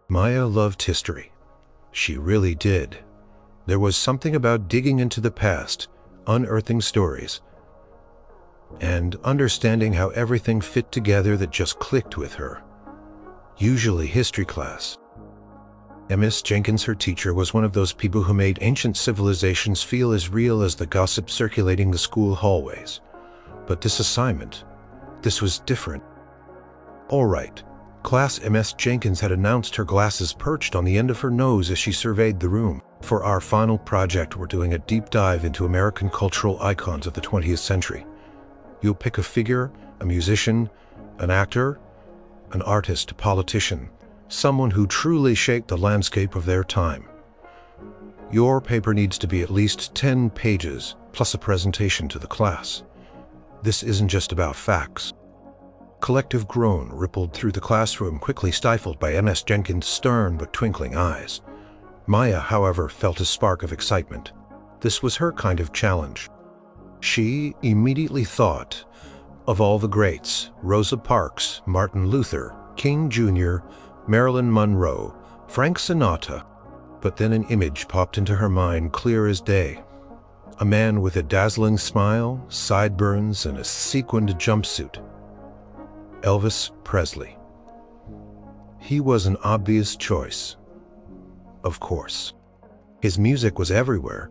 Maya loved history. She really did. There was something about digging into the past, unearthing stories, and understanding how everything fit together that just clicked with her. Usually history class. Miss Jenkins, her teacher, was one of those people who made ancient civilizations feel as real as the gossip circulating the school hallways. But this assignment, this was different. All right, class. Ms. Jenkins had announced, her glasses perched on the end of her nose as she surveyed the room. For our final project, we're doing a deep dive into American cultural icons of the 20th century. You'll pick a figure, a musician, an actor, an artist, a politician, someone who truly shaped the landscape of their time. Your paper needs to be at least 10 pages, plus a presentation to the class. This isn't just about facts. Collective groan rippled through the classroom, quickly stifled by Ms. Jenkins' stern but twinkling eyes. Maya, however, felt a spark of excitement. This was her kind of challenge. She immediately thought of all the greats: Rosa Parks, Martin Luther, King Jr., Marilyn Monroe, Frank Sinatra. But then an image popped into her mind, clear as day. A man with a dazzling smile, sideburns, and a sequined jumpsuit. Elvis Presley. He was an obvious choice. Of course. His music was everywhere.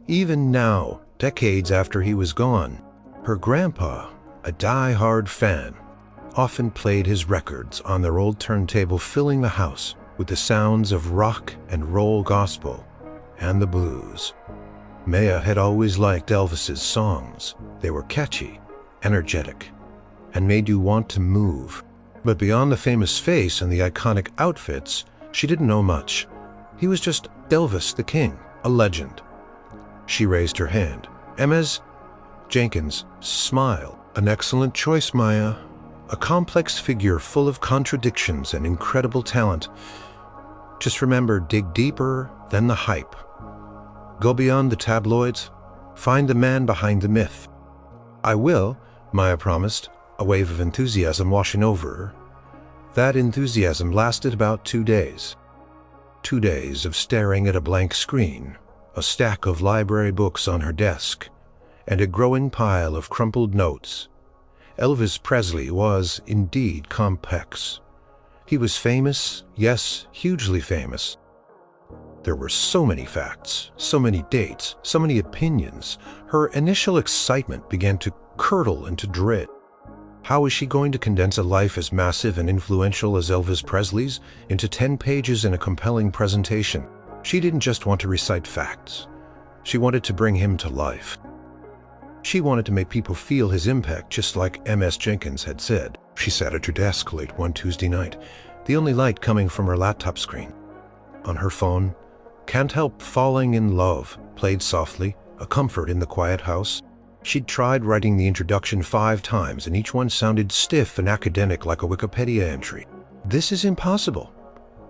Even now, decades after he was gone, her grandpa, a die-hard fan, often played his records on their old turntable, filling the house with the sounds of rock and roll, gospel, and the blues. Maya had always liked Elvis's songs. They were catchy, energetic, and made you want to move. But beyond the famous face and the iconic outfits, she didn't know much. He was just Elvis the King, a legend. She raised her hand. Ms. Jenkins smiled. An excellent choice, Maya. A complex figure full of contradictions and incredible talent. Just remember, dig deeper than the hype. Go beyond the tabloids. Find the man behind the myth. I will, Maya promised, a wave of enthusiasm washing over her. That enthusiasm lasted about 2 days. 2 days of staring at a blank screen, a stack of library books on her desk, and a growing pile of crumpled notes. Elvis Presley was indeed complex. He was famous, yes, hugely famous. There were so many facts, so many dates, so many opinions. Her initial excitement began to curdle into dread. How was she going to condense a life as massive and influential as Elvis Presley's into 10 pages in a compelling presentation? She didn't just want to recite facts. She wanted to bring him to life. She wanted to make people feel his impact, just like Ms. Jenkins had said. She sat at her desk late one Tuesday night, the only light coming from her laptop screen. On her phone, Can't Help Falling in Love played softly, a comfort in the quiet house. She'd tried writing the introduction 5 times, and each one sounded stiff and academic, like a Wikipedia entry. This is impossible,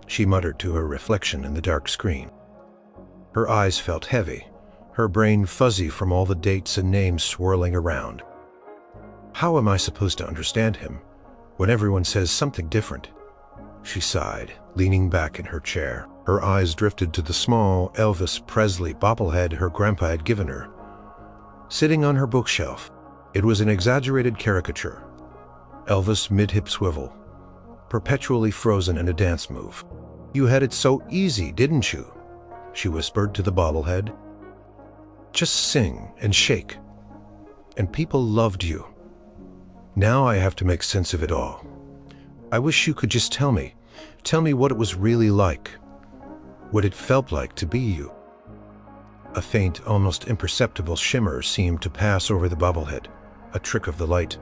she muttered to her reflection in the dark screen. Her eyes felt heavy, her brain fuzzy from all the dates and names swirling around. How am I supposed to understand him when everyone says something different? She sighed, leaning back in her chair. Her eyes drifted to the small Elvis Presley bobblehead her grandpa had given her. Sitting on her bookshelf, it was an exaggerated caricature. Elvis mid-hip swivel, perpetually frozen in a dance move. You had it so easy, didn't you? She whispered to the bobblehead. Just sing and shake, and people loved you. Now I have to make sense of it all. I wish you could just tell me what it was really like, what it felt like to be you. A faint, almost imperceptible shimmer seemed to pass over the bobblehead, a trick of the light.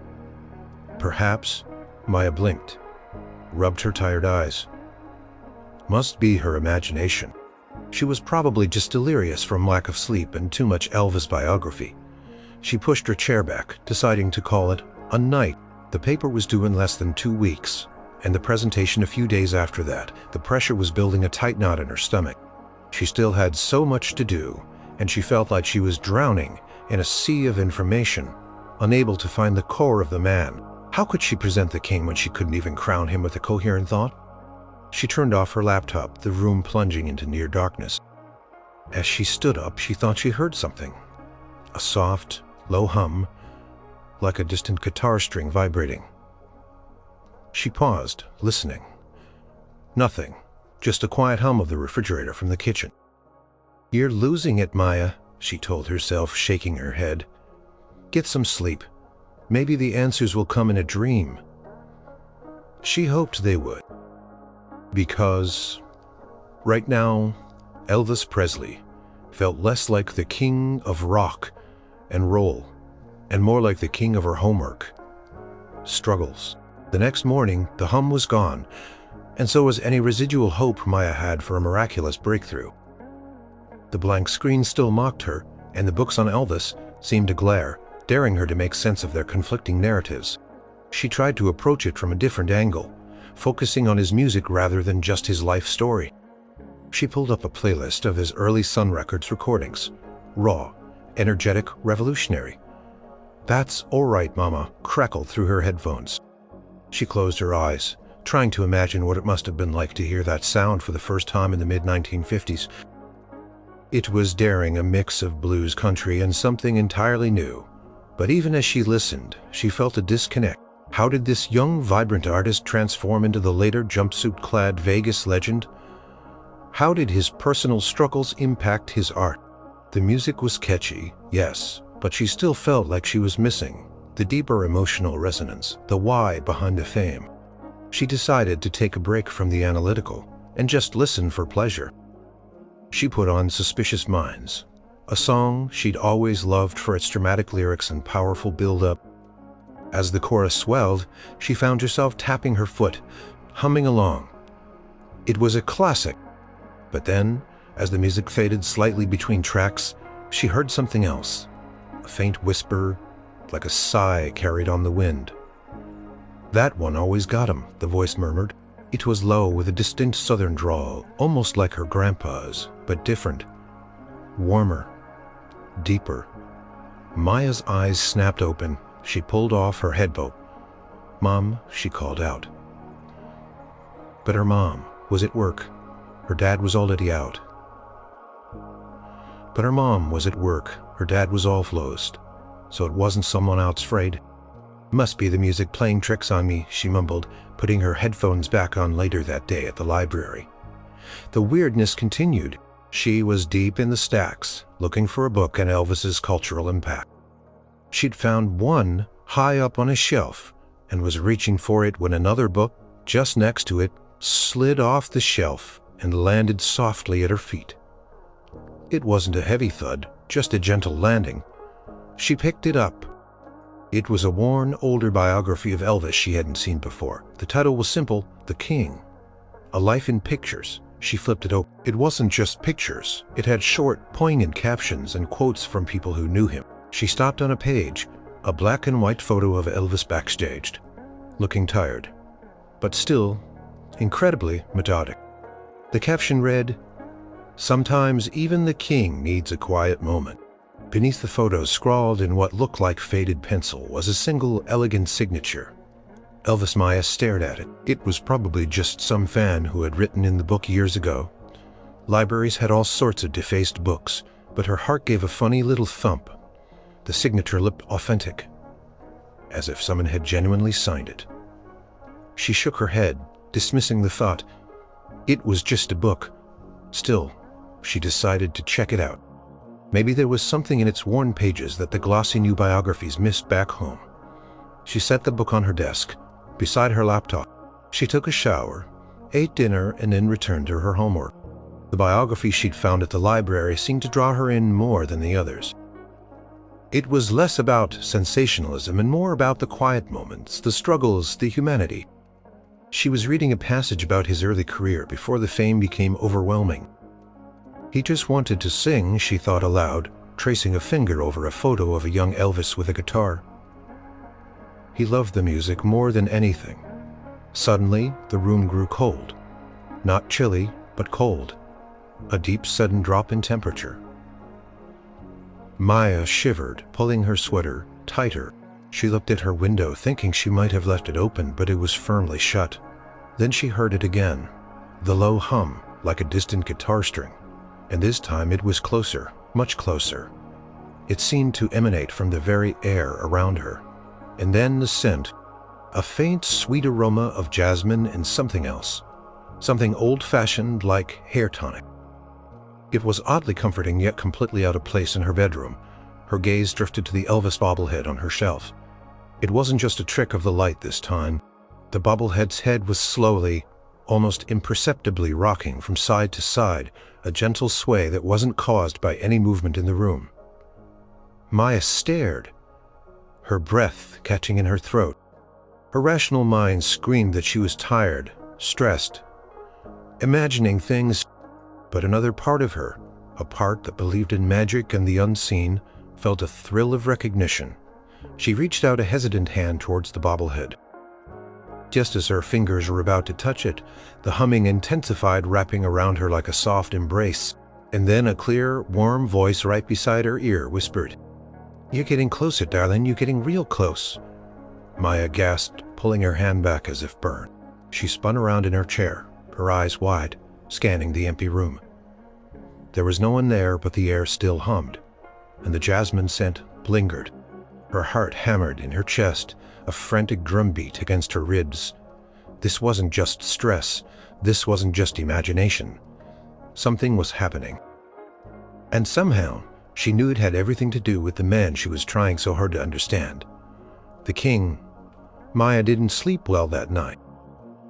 Perhaps, Maya blinked, rubbed her tired eyes. Must be her imagination. She was probably just delirious from lack of sleep and too much Elvis biography. She pushed her chair back, deciding to call it a night. The paper was due in less than 2 weeks, and the presentation a few days after that. The pressure was building a tight knot in her stomach. She still had so much to do, and she felt like she was drowning in a sea of information, unable to find the core of the man. How could she present the king when she couldn't even crown him with a coherent thought? She turned off her laptop, the room plunging into near darkness. As she stood up, she thought she heard something. A soft, low hum, like a distant guitar string vibrating. She paused, listening. Nothing, just a quiet hum of the refrigerator from the kitchen. "You're losing it, Maya," she told herself, shaking her head. "Get some sleep. Maybe the answers will come in a dream." She hoped they would. Because right now, Elvis Presley felt less like the king of rock and roll and more like the king of her homework. Struggles. The next morning, the hum was gone, and so was any residual hope Maya had for a miraculous breakthrough. The blank screen still mocked her, and the books on Elvis seemed to glare, daring her to make sense of their conflicting narratives. She tried to approach it from a different angle, focusing on his music rather than just his life story. She pulled up a playlist of his early Sun Records recordings. Raw, energetic, revolutionary. "That's all right, Mama," crackled through her headphones. She closed her eyes, trying to imagine what it must have been like to hear that sound for the first time in the mid-1950s. It was daring, a mix of blues, country, and something entirely new. But even as she listened, she felt a disconnect. How did this young, vibrant artist transform into the later jumpsuit-clad Vegas legend? How did his personal struggles impact his art? The music was catchy, yes, but she still felt like she was missing the deeper emotional resonance, the why behind the fame. She decided to take a break from the analytical and just listen for pleasure. She put on Suspicious Minds, a song she'd always loved for its dramatic lyrics and powerful build-up. As the chorus swelled, she found herself tapping her foot, humming along. It was a classic. But then, as the music faded slightly between tracks, she heard something else. A faint whisper, like a sigh carried on the wind. "That one always got him," the voice murmured. It was low with a distinct southern drawl, almost like her grandpa's, but different. Warmer. Deeper. Maya's eyes snapped open. She pulled off her headboat. "Mom," she called out. But her mom was at work. Her dad was already out. But her mom was at work. Her dad was off-loased. So it wasn't someone else afraid. "Must be the music playing tricks on me," she mumbled, putting her headphones back on later that day at the library. The weirdness continued. She was deep in the stacks, looking for a book on Elvis's cultural impact. She'd found one high up on a shelf and was reaching for it when another book, just next to it, slid off the shelf and landed softly at her feet. It wasn't a heavy thud, just a gentle landing. She picked it up. It was a worn, older biography of Elvis she hadn't seen before. The title was simple, The King. A Life in Pictures. She flipped it open. It wasn't just pictures. It had short, poignant captions and quotes from people who knew him. She stopped on a page, a black and white photo of Elvis backstaged, looking tired, but still incredibly methodic. The caption read, "Sometimes even the king needs a quiet moment." Beneath the photo, scrawled in what looked like faded pencil, was a single elegant signature. Elvis. Maya stared at it. It was probably just some fan who had written in the book years ago. Libraries had all sorts of defaced books, but her heart gave a funny little thump. The signature looked authentic, as if someone had genuinely signed it. She shook her head, dismissing the thought. It was just a book. Still, she decided to check it out. Maybe there was something in its worn pages that the glossy new biographies missed back home. She set the book on her desk, beside her laptop. She took a shower, ate dinner, and then returned to her homework. The biography she'd found at the library seemed to draw her in more than the others. It was less about sensationalism and more about the quiet moments, the struggles, the humanity. She was reading a passage about his early career before the fame became overwhelming. He just wanted to sing, she thought aloud, tracing a finger over a photo of a young Elvis with a guitar. He loved the music more than anything. Suddenly, the room grew cold. Not chilly, but cold. A deep, sudden drop in temperature. Maya shivered, pulling her sweater tighter. She looked at her window, thinking she might have left it open, but it was firmly shut. Then she heard it again. The low hum, like a distant guitar string, and this time it was closer, much closer. It seemed to emanate from the very air around her. And then the scent, a faint, sweet aroma of jasmine and something else, something old-fashioned like hair tonic. It was oddly comforting yet completely out of place in her bedroom. Her gaze drifted to the Elvis bobblehead on her shelf. It wasn't just a trick of the light this time. The bobblehead's head was slowly, almost imperceptibly rocking from side to side, a gentle sway that wasn't caused by any movement in the room. Maya stared, her breath catching in her throat. Her rational mind screamed that she was tired, stressed, imagining things, but another part of her, a part that believed in magic and the unseen, felt a thrill of recognition. She reached out a hesitant hand towards the bobblehead. Just as her fingers were about to touch it, the humming intensified, wrapping around her like a soft embrace, and then a clear, warm voice right beside her ear whispered, "You're getting closer, darling, you're getting real close." Maya gasped, pulling her hand back as if burned. She spun around in her chair, her eyes wide, scanning the empty room. There was no one there, but the air still hummed, and the jasmine scent lingered. Her heart hammered in her chest, a frantic drumbeat against her ribs. This wasn't just stress. This wasn't just imagination. Something was happening. And somehow, she knew it had everything to do with the man she was trying so hard to understand. The king. Maya didn't sleep well that night.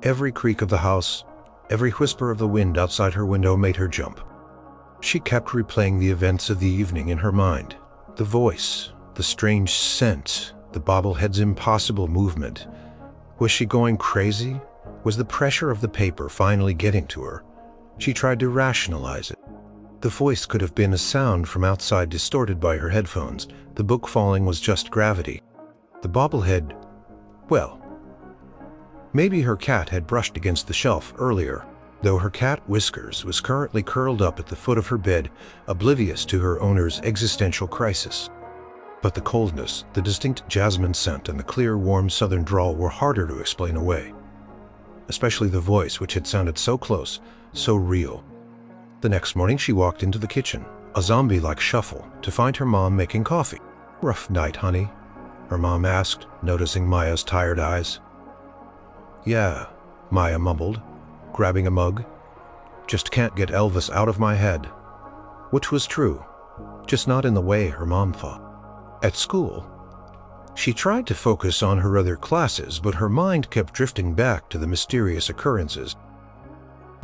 Every creak of the house, every whisper of the wind outside her window made her jump. She kept replaying the events of the evening in her mind. The voice, the strange scent, the bobblehead's impossible movement. Was she going crazy? Was the pressure of the paper finally getting to her? She tried to rationalize it. The voice could have been a sound from outside distorted by her headphones. The book falling was just gravity. The bobblehead, well, maybe her cat had brushed against the shelf earlier, though her cat Whiskers was currently curled up at the foot of her bed, oblivious to her owner's existential crisis. But the coldness, the distinct jasmine scent, and the clear, warm southern drawl were harder to explain away. Especially the voice, which had sounded so close, so real. The next morning she walked into the kitchen, a zombie-like shuffle, to find her mom making coffee. "Rough night, honey?" her mom asked, noticing Maya's tired eyes. "Yeah," Maya mumbled, grabbing a mug. "Just can't get Elvis out of my head." Which was true, just not in the way her mom thought. At school, she tried to focus on her other classes, but her mind kept drifting back to the mysterious occurrences.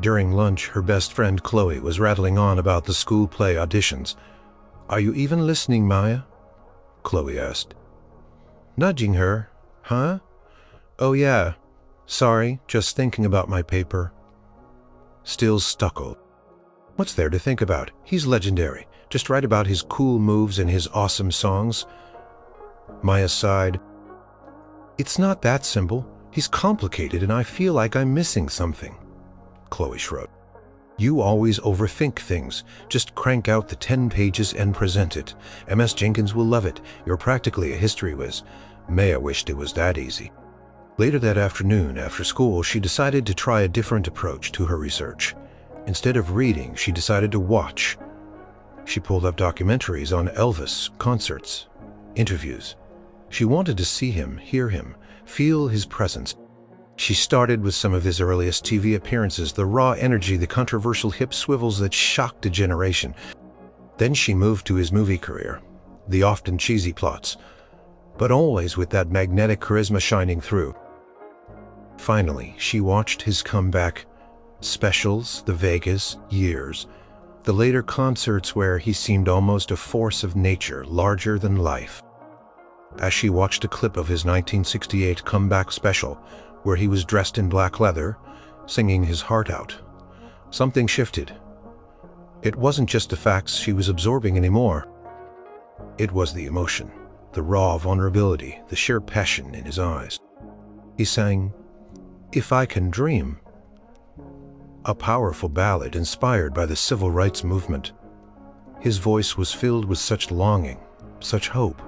During lunch, her best friend Chloe was rattling on about the school play auditions. "Are you even listening, Maya?" Chloe asked. Nudging her. "Huh? Oh yeah. Sorry, just thinking about my paper." Still stucco. "What's there to think about? He's legendary. Just write about his cool moves and his awesome songs." Maya sighed. "It's not that simple. He's complicated and I feel like I'm missing something." Chloe shrugged. "You always overthink things. Just crank out the 10 pages and present it. MS Jenkins will love it. You're practically a history whiz." Maya wished it was that easy. Later that afternoon, after school, she decided to try a different approach to her research. Instead of reading, she decided to watch. She pulled up documentaries on Elvis, concerts, interviews. She wanted to see him, hear him, feel his presence. She started with some of his earliest TV appearances, the raw energy, the controversial hip swivels that shocked a generation. Then she moved to his movie career, the often cheesy plots, but always with that magnetic charisma shining through. Finally, she watched his comeback, specials, the Vegas, years, the later concerts where he seemed almost a force of nature, larger than life. As she watched a clip of his 1968 comeback special, where he was dressed in black leather, singing his heart out, something shifted. It wasn't just the facts she was absorbing anymore. It was the emotion, the raw vulnerability, the sheer passion in his eyes. He sang, "If I Can Dream," a powerful ballad inspired by the civil rights movement. His voice was filled with such longing, such hope.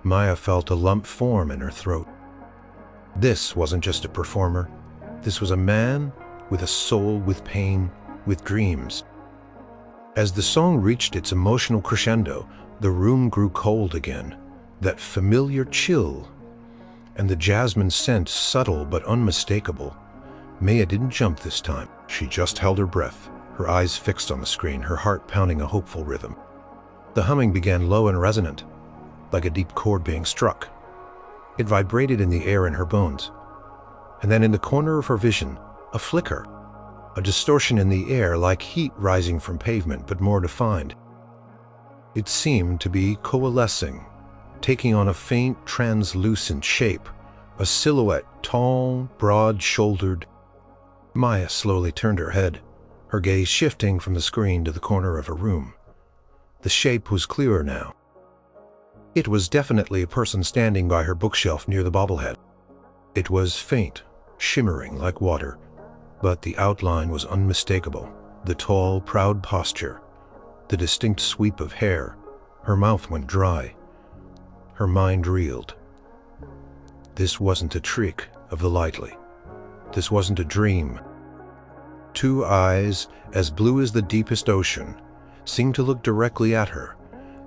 Maya felt a lump form in her throat. This wasn't just a performer. This was a man, with a soul, with pain, with dreams. As the song reached its emotional crescendo, the room grew cold again, that familiar chill, and the jasmine scent subtle but unmistakable. Maya didn't jump this time. She just held her breath, her eyes fixed on the screen, her heart pounding a hopeful rhythm. The humming began low and resonant, like a deep chord being struck. It vibrated in the air in her bones. And then in the corner of her vision, a flicker, a distortion in the air like heat rising from pavement but more defined. It seemed to be coalescing, taking on a faint, translucent shape, a silhouette, tall, broad-shouldered. Maya slowly turned her head, her gaze shifting from the screen to the corner of her room. The shape was clearer now. It was definitely a person standing by her bookshelf near the bobblehead. It was faint, shimmering like water, but the outline was unmistakable. The tall, proud posture, the distinct sweep of hair. Her mouth went dry. Her mind reeled. This wasn't a trick of the lightly. This wasn't a dream. Two eyes, as blue as the deepest ocean, seemed to look directly at her,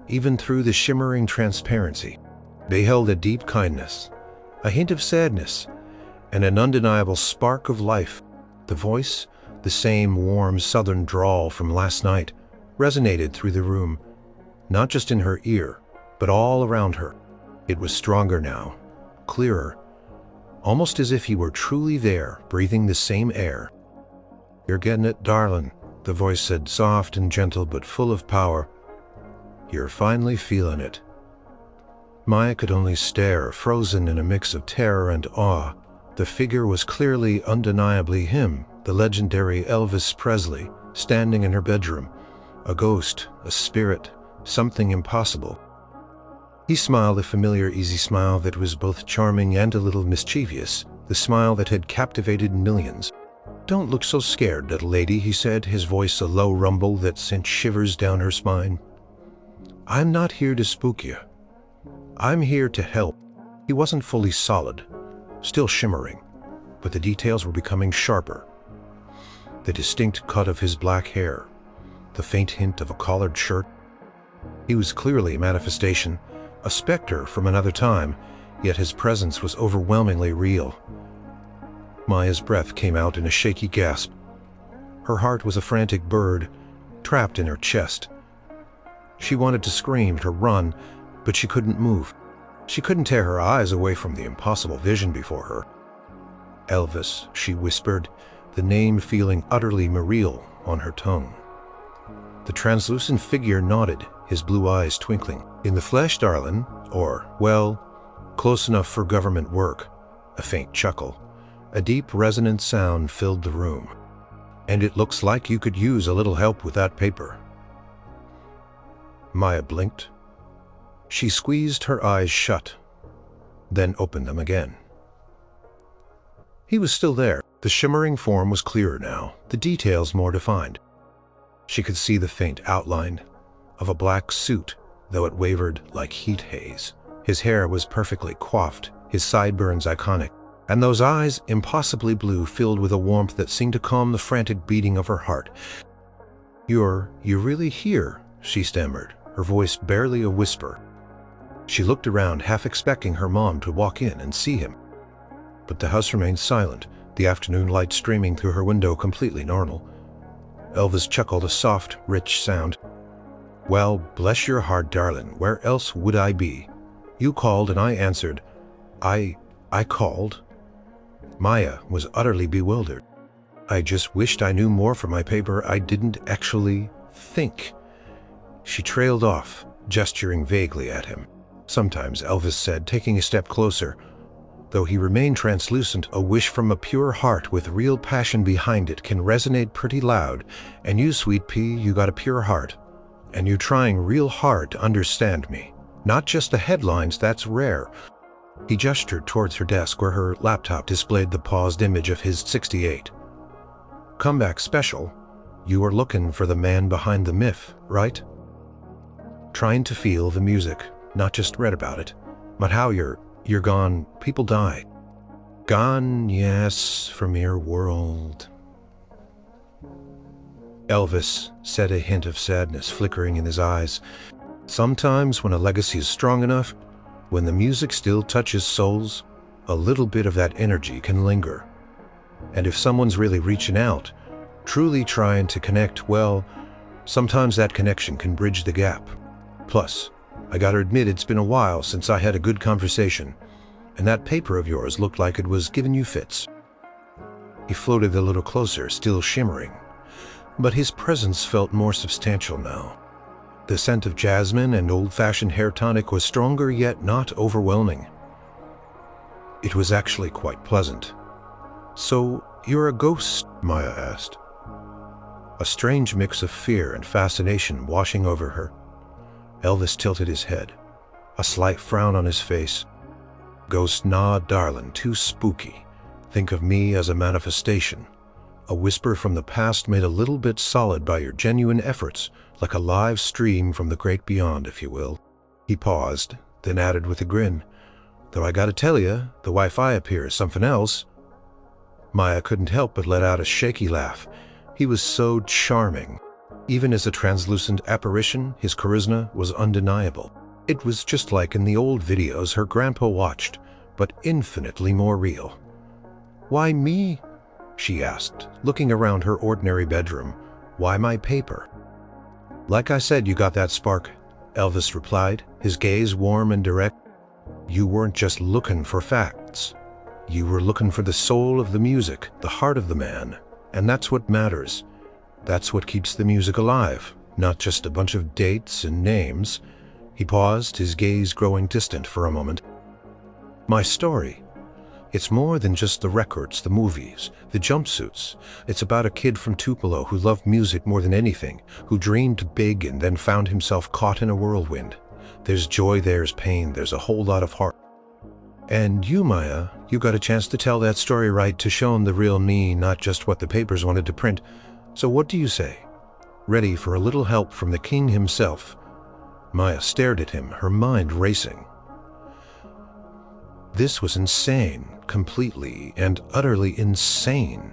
even through the shimmering transparency. They held a deep kindness, a hint of sadness, and an undeniable spark of life. The voice, the same warm southern drawl from last night, resonated through the room, not just in her ear, but all around her. It was stronger now, clearer, almost as if he were truly there, breathing the same air. "You're getting it, darling," the voice said, soft and gentle but full of power. "You're finally feeling it." Maya could only stare, frozen in a mix of terror and awe. The figure was clearly, undeniably him, the legendary Elvis Presley, standing in her bedroom. A ghost, a spirit, something impossible. He smiled a familiar, easy smile that was both charming and a little mischievous, the smile that had captivated millions. "Don't look so scared, little lady," he said, his voice a low rumble that sent shivers down her spine. "I'm not here to spook you. I'm here to help." He wasn't fully solid, still shimmering, but the details were becoming sharper. The distinct cut of his black hair, the faint hint of a collared shirt. He was clearly a manifestation, a specter from another time, yet his presence was overwhelmingly real. Maya's breath came out in a shaky gasp. Her heart was a frantic bird, trapped in her chest. She wanted to scream, to run, but she couldn't move. She couldn't tear her eyes away from the impossible vision before her. "Elvis," she whispered, the name feeling utterly surreal on her tongue. The translucent figure nodded, his blue eyes twinkling. "In the flesh, darling, or, well, close enough for government work." A faint chuckle. A deep, resonant sound filled the room. "And it looks like you could use a little help with that paper." Maya blinked. She squeezed her eyes shut, then opened them again. He was still there. The shimmering form was clearer now, the details more defined. She could see the faint outline of a black suit, though it wavered like heat haze. His hair was perfectly coiffed, his sideburns iconic, and those eyes, impossibly blue, filled with a warmth that seemed to calm the frantic beating of her heart. You're really here," she stammered, her voice barely a whisper. She looked around, half expecting her mom to walk in and see him. But the house remained silent, the afternoon light streaming through her window completely normal. Elvis chuckled, a soft, rich sound. "Well, bless your heart, darling, where else would I be? You called and I answered." I called?" Maya was utterly bewildered. "I just wished I knew more for my paper. I didn't actually think." She trailed off, gesturing vaguely at him. "Sometimes," Elvis said, taking a step closer. "Though he remained translucent, a wish from a pure heart with real passion behind it can resonate pretty loud. And you, sweet pea, you got a pure heart. And you're trying real hard to understand me. Not just the headlines, that's rare." He gestured towards her desk where her laptop displayed the paused image of his 68. "Comeback special. You were looking for the man behind the myth, right? Trying to feel the music, not just read about it. But how you're gone, people die. Gone, yes, from your world." Elvis said, a hint of sadness flickering in his eyes. Sometimes when a legacy is strong enough, when the music still touches souls, a little bit of that energy can linger. And if someone's really reaching out, truly trying to connect, well, sometimes that connection can bridge the gap. Plus, I gotta admit, it's been a while since I had a good conversation, and that paper of yours looked like it was giving you fits. He floated a little closer, still shimmering, but his presence felt more substantial now. The scent of jasmine and old-fashioned hair tonic was stronger, yet not overwhelming. It was actually quite pleasant. "So, you're a ghost?" Maya asked, a strange mix of fear and fascination washing over her. Elvis tilted his head, a slight frown on his face. "Ghost, nah, darling, too spooky. Think of me as a manifestation. A whisper from the past made a little bit solid by your genuine efforts, like a live stream from the great beyond, if you will." He paused, then added with a grin, "Though I gotta tell you, the Wi-Fi up here is something else." Maya couldn't help but let out a shaky laugh. He was so charming. Even as a translucent apparition, his charisma was undeniable. It was just like in the old videos her grandpa watched, but infinitely more real. "Why me?" she asked, looking around her ordinary bedroom. "Why my paper?" "Like I said, you got that spark," Elvis replied, his gaze warm and direct. "You weren't just looking for facts. You were looking for the soul of the music, the heart of the man, and that's what matters. That's what keeps the music alive, not just a bunch of dates and names." He paused, his gaze growing distant for a moment. "My story. It's more than just the records, the movies, the jumpsuits. It's about a kid from Tupelo who loved music more than anything, who dreamed big and then found himself caught in a whirlwind. There's joy, there's pain, there's a whole lot of heart. And you, Maya, you got a chance to tell that story right, to show 'em the real me, not just what the papers wanted to print. So what do you say? Ready for a little help from the king himself?" Maya stared at him, her mind racing. This was insane, completely and utterly insane,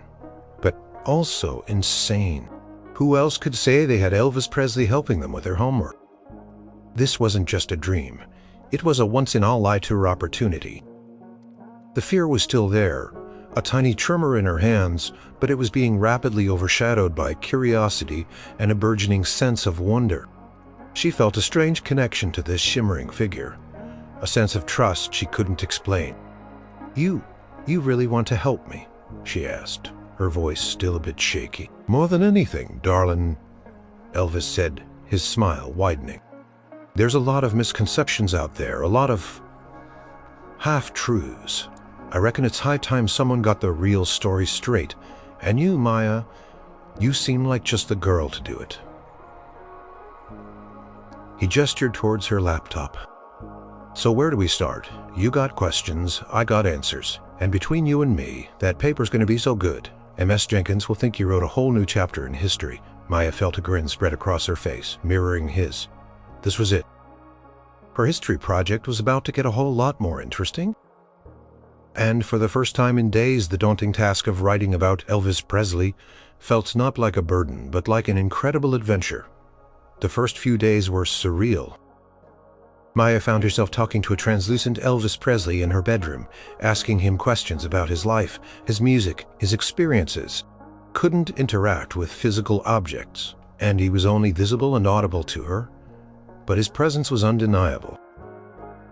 but also insane. Who else could say they had Elvis Presley helping them with their homework? This wasn't just a dream. It was a once-in-a-lifetime opportunity. The fear was still there, a tiny tremor in her hands, but it was being rapidly overshadowed by curiosity and a burgeoning sense of wonder. She felt a strange connection to this shimmering figure, a sense of trust she couldn't explain. You really want to help me?" she asked, her voice still a bit shaky. "More than anything, darling," Elvis said, his smile widening. "There's a lot of misconceptions out there, a lot of half-truths. I reckon it's high time someone got the real story straight. And you, Maya, you seem like just the girl to do it." He gestured towards her laptop. "So where do we start? You got questions, I got answers. And between you and me, that paper's going to be so good, M.S. Jenkins will think you wrote a whole new chapter in history." Maya felt a grin spread across her face, mirroring his. This was it. Her history project was about to get a whole lot more interesting. And for the first time in days, the daunting task of writing about Elvis Presley felt not like a burden, but like an incredible adventure. The first few days were surreal. Maya found herself talking to a translucent Elvis Presley in her bedroom, asking him questions about his life, his music, his experiences. Couldn't interact with physical objects, and he was only visible and audible to her, but his presence was undeniable.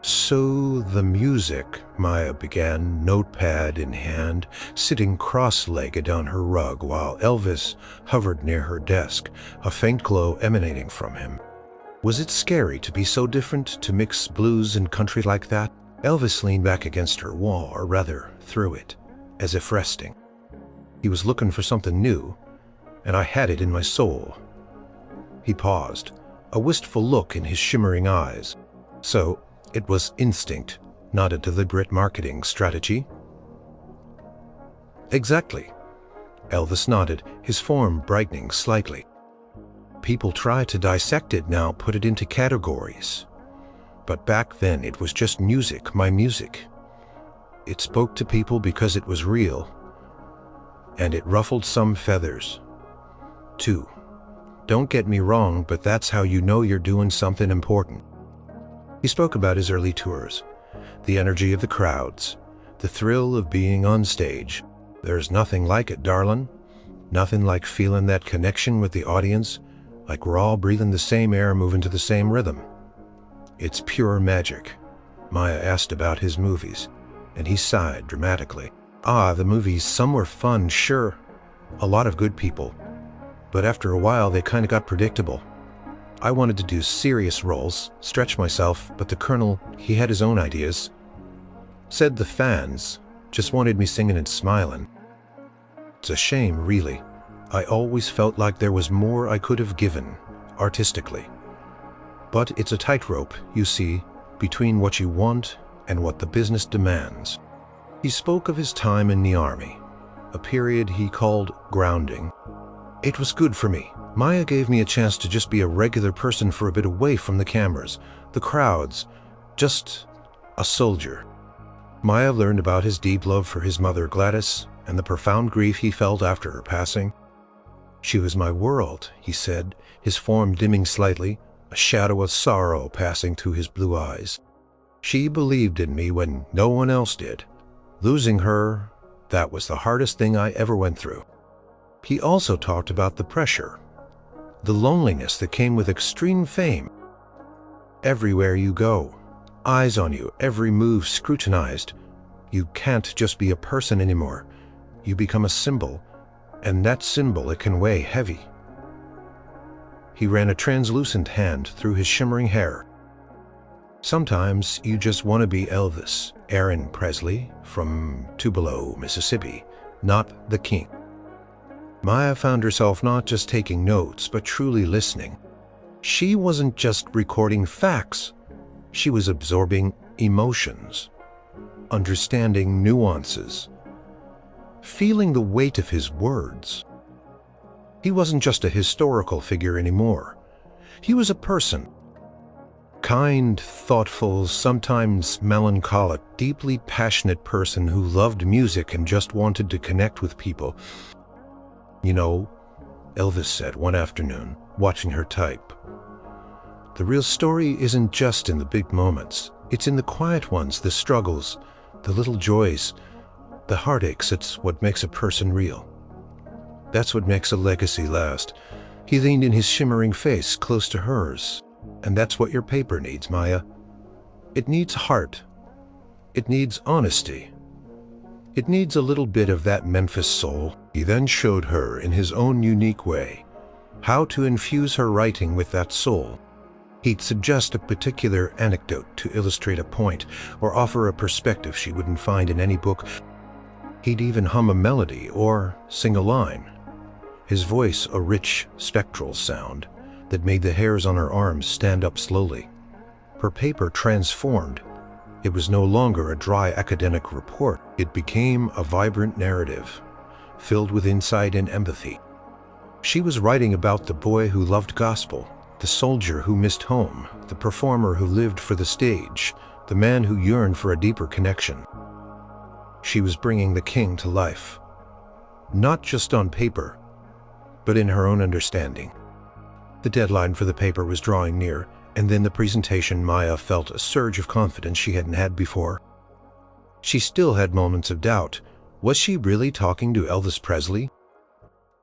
"So the music," Maya began, notepad in hand, sitting cross-legged on her rug while Elvis hovered near her desk, a faint glow emanating from him. Was it scary to be so different, to mix blues and country like that? Elvis leaned back against her wall, or rather, through it, as if resting. He was looking for something new, and I had it in my soul. He paused, a wistful look in his shimmering eyes. "So, it was instinct, not a deliberate marketing strategy?" "Exactly." Elvis nodded, his form brightening slightly. "People try to dissect it now, put it into categories. But back then it was just music, my music. It spoke to people because it was real. And it ruffled some feathers, too. Don't get me wrong, but that's how you know you're doing something important. He spoke about his early tours, the energy of the crowds, the thrill of being on stage. There's nothing like it, darling. Nothing like feeling that connection with the audience, like we're all breathing the same air, moving to the same rhythm. It's pure magic. Maya asked about his movies, and he sighed dramatically. The movies, some were fun, sure. A lot of good people. But after a while, they kind of got predictable. I wanted to do serious roles, stretch myself, but the Colonel, he had his own ideas. Said the fans just wanted me singing and smiling. It's a shame, really. I always felt like there was more I could have given, artistically. But it's a tightrope, you see, between what you want and what the business demands. He spoke of his time in the Army, a period he called grounding. It was good for me. Maya gave me a chance to just be a regular person for a bit away from the cameras, the crowds, just a soldier. Maya learned about his deep love for his mother Gladys and the profound grief he felt after her passing. She was my world, he said, his form dimming slightly, a shadow of sorrow passing through his blue eyes. She believed in me when no one else did. Losing her, that was the hardest thing I ever went through. He also talked about the pressure, the loneliness that came with extreme fame. Everywhere you go, eyes on you, every move scrutinized. You can't just be a person anymore. You become a symbol, and that symbol, it can weigh heavy. He ran a translucent hand through his shimmering hair. Sometimes you just want to be Elvis, Aaron Presley, from Tupelo, Mississippi, not the king. Maya found herself not just taking notes, but truly listening. She wasn't just recording facts. She was absorbing emotions, understanding nuances, feeling the weight of his words. He wasn't just a historical figure anymore. He was a person. Kind, thoughtful, sometimes melancholic, deeply passionate person who loved music and just wanted to connect with people. You know, Elvis said one afternoon, watching her type, the real story isn't just in the big moments. It's in the quiet ones, the struggles, the little joys, the heartaches. It's what makes a person real. That's what makes a legacy last. He leaned in his shimmering face close to hers. And that's what your paper needs, Maya. It needs heart. It needs honesty. It needs a little bit of that Memphis soul. He then showed her, in his own unique way, how to infuse her writing with that soul. He'd suggest a particular anecdote to illustrate a point, or offer a perspective she wouldn't find in any book. He'd even hum a melody or sing a line. His voice a rich, spectral sound that made the hairs on her arms stand up slowly. Her paper transformed. It was no longer a dry academic report. It became a vibrant narrative, filled with insight and empathy. She was writing about the boy who loved gospel, the soldier who missed home, the performer who lived for the stage, the man who yearned for a deeper connection. She was bringing the king to life, not just on paper, but in her own understanding. The deadline for the paper was drawing near, and then the presentation. Maya felt a surge of confidence she hadn't had before. She still had moments of doubt. Was she really talking to Elvis Presley?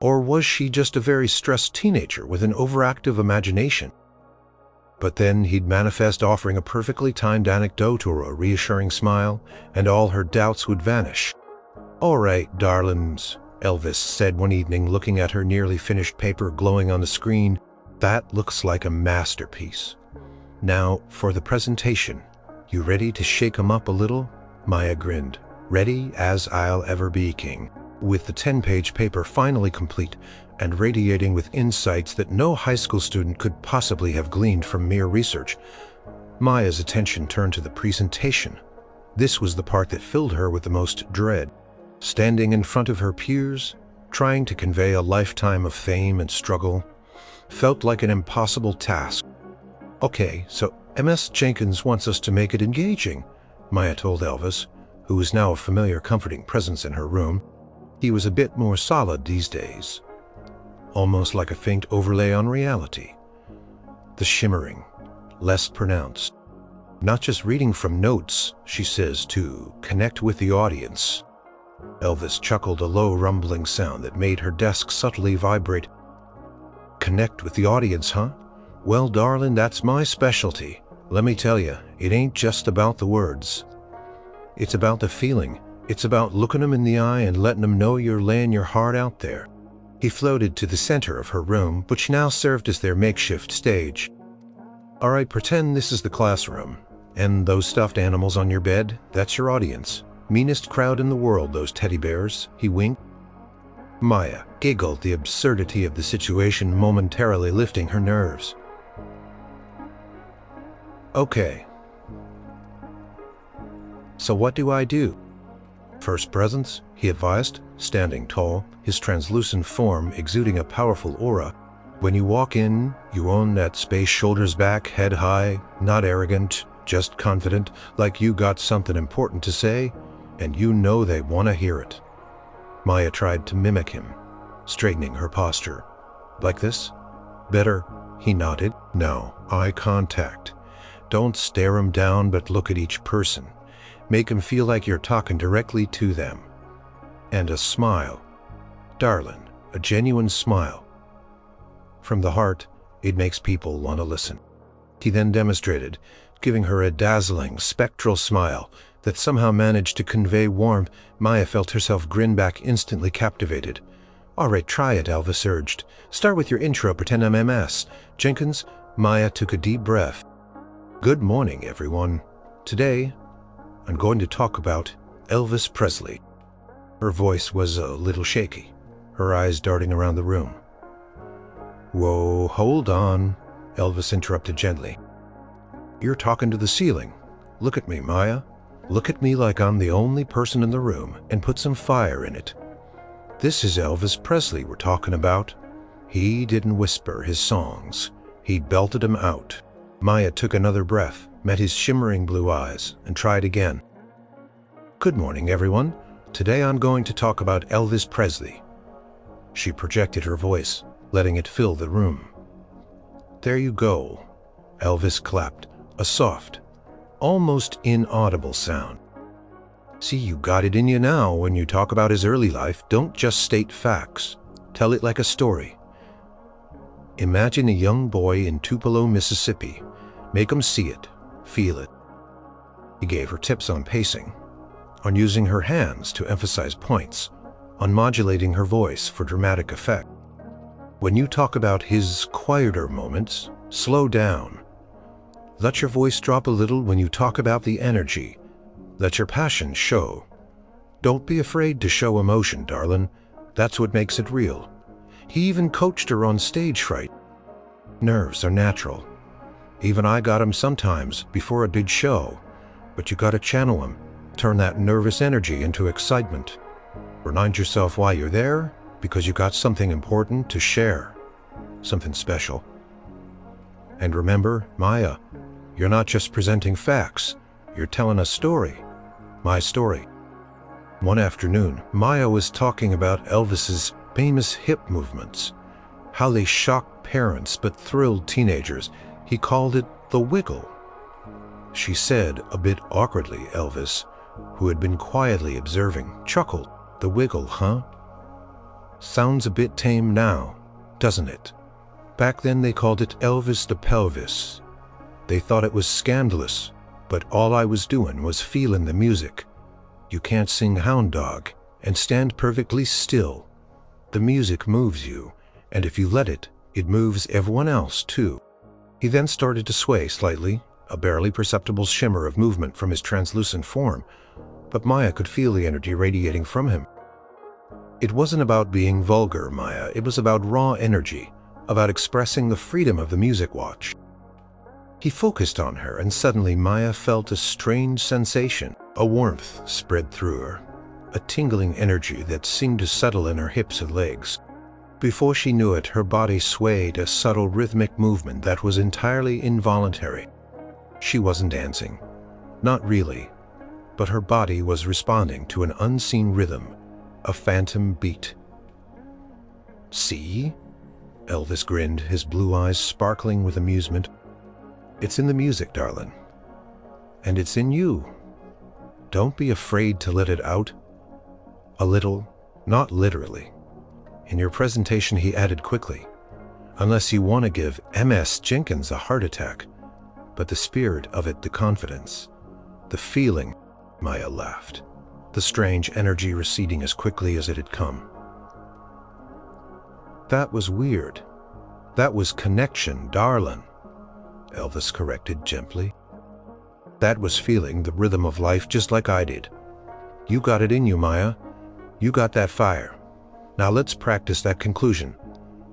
Or was she just a very stressed teenager with an overactive imagination? But then he'd manifest, offering a perfectly timed anecdote or a reassuring smile, and all her doubts would vanish. "All right, darlings," Elvis said one evening, looking at her nearly finished paper glowing on the screen. "That looks like a masterpiece. Now, for the presentation. You ready to shake 'em up a little?" Maya grinned. "Ready as I'll ever be, King." With the 10-page paper finally complete and radiating with insights that no high school student could possibly have gleaned from mere research, Maya's attention turned to the presentation. This was the part that filled her with the most dread. Standing in front of her peers, trying to convey a lifetime of fame and struggle, felt like an impossible task. "Okay, so Ms. Jenkins wants us to make it engaging," Maya told Elvis, who was now a familiar, comforting presence in her room. He was a bit more solid these days. almost like a faint overlay on reality. The shimmering, less pronounced. Not just reading from notes, she says, to connect with the audience. Elvis chuckled, a low rumbling sound that made her desk subtly vibrate. Connect with the audience, huh? Well, darling, that's my specialty. Let me tell you, it ain't just about the words. It's about the feeling. It's about looking them in the eye and letting them know you're laying your heart out there. He floated to the center of her room, which now served as their makeshift stage. All right, pretend this is the classroom. And those stuffed animals on your bed, that's your audience. Meanest crowd in the world, those teddy bears, he winked. Maya giggled, the absurdity of the situation momentarily lifting her nerves. Okay. So what do I do? First presents, he advised, standing tall, his translucent form exuding a powerful aura. When you walk in, you own that space, shoulders back, head high, not arrogant, just confident, like you got something important to say, and you know they want to hear it. Maya tried to mimic him, straightening her posture. Like this? Better, he nodded. Now, eye contact. Don't stare 'em down, but look at each person. Make 'em feel like you're talking directly to them. And a smile. Darling, a genuine smile. From the heart, it makes people want to listen. He then demonstrated, giving her a dazzling, spectral smile that somehow managed to convey warmth. Maya felt herself grin back, instantly captivated. All right, try it, Elvis urged. Start with your intro, pretend I'm MS. Jenkins, Maya took a deep breath. Good morning, everyone. Today, I'm going to talk about Elvis Presley. Her voice was a little shaky, her eyes darting around the room. Whoa, hold on, Elvis interrupted gently. You're talking to the ceiling. Look at me, Maya. Look at me like I'm the only person in the room, and put some fire in it. This is Elvis Presley we're talking about. He didn't whisper his songs. He belted them out. Maya took another breath, met his shimmering blue eyes, and tried again. Good morning, everyone. Today I'm going to talk about Elvis Presley. She projected her voice, letting it fill the room. There you go. Elvis clapped, a soft, almost inaudible sound. See, you got it in you now. When you talk about his early life, don't just state facts. Tell it like a story. Imagine a young boy in Tupelo, Mississippi. Make him see it, feel it. He gave her tips on pacing, on using her hands to emphasize points, on modulating her voice for dramatic effect. When you talk about his quieter moments, slow down. Let your voice drop a little when you talk about the energy. Let your passion show. Don't be afraid to show emotion, darling. That's what makes it real. He even coached her on stage fright. Nerves are natural. Even I got 'em sometimes before a big show. But you gotta channel 'em. Turn that nervous energy into excitement. Remind yourself why you're there, because you got something important to share. Something special. And remember, Maya, you're not just presenting facts. You're telling a story. My story. One afternoon, Maya was talking about Elvis's famous hip movements. How they shocked parents but thrilled teenagers. He called it the wiggle. She said, a bit awkwardly. Elvis, who had been quietly observing, chuckled. The wiggle, huh? Sounds a bit tame now, doesn't it? Back then they called it Elvis the pelvis. They thought it was scandalous, but all I was doing was feeling the music. You can't sing hound dog and stand perfectly still. The music moves you, and if you let it, it moves everyone else too. He then started to sway slightly, a barely perceptible shimmer of movement from his translucent form, but Maya could feel the energy radiating from him. It wasn't about being vulgar, Maya. It was about raw energy, about expressing the freedom of the music watch. He focused on her, and suddenly Maya felt a strange sensation. A warmth spread through her, a tingling energy that seemed to settle in her hips and legs. Before she knew it, her body swayed, a subtle rhythmic movement that was entirely involuntary. She wasn't dancing. Not really. But her body was responding to an unseen rhythm, a phantom beat. See? Elvis grinned, his blue eyes sparkling with amusement. "It's in the music, darling. And it's in you. Don't be afraid to let it out. A little, not literally." In your presentation, he added quickly, "Unless you want to give MS Jenkins a heart attack. But the spirit of it, the confidence, the feeling," Maya laughed, the strange energy receding as quickly as it had come. "That was weird. That was connection, darling," Elvis corrected gently. "That was feeling the rhythm of life just like I did. You got it in you, Maya. You got that fire. Now let's practice that conclusion.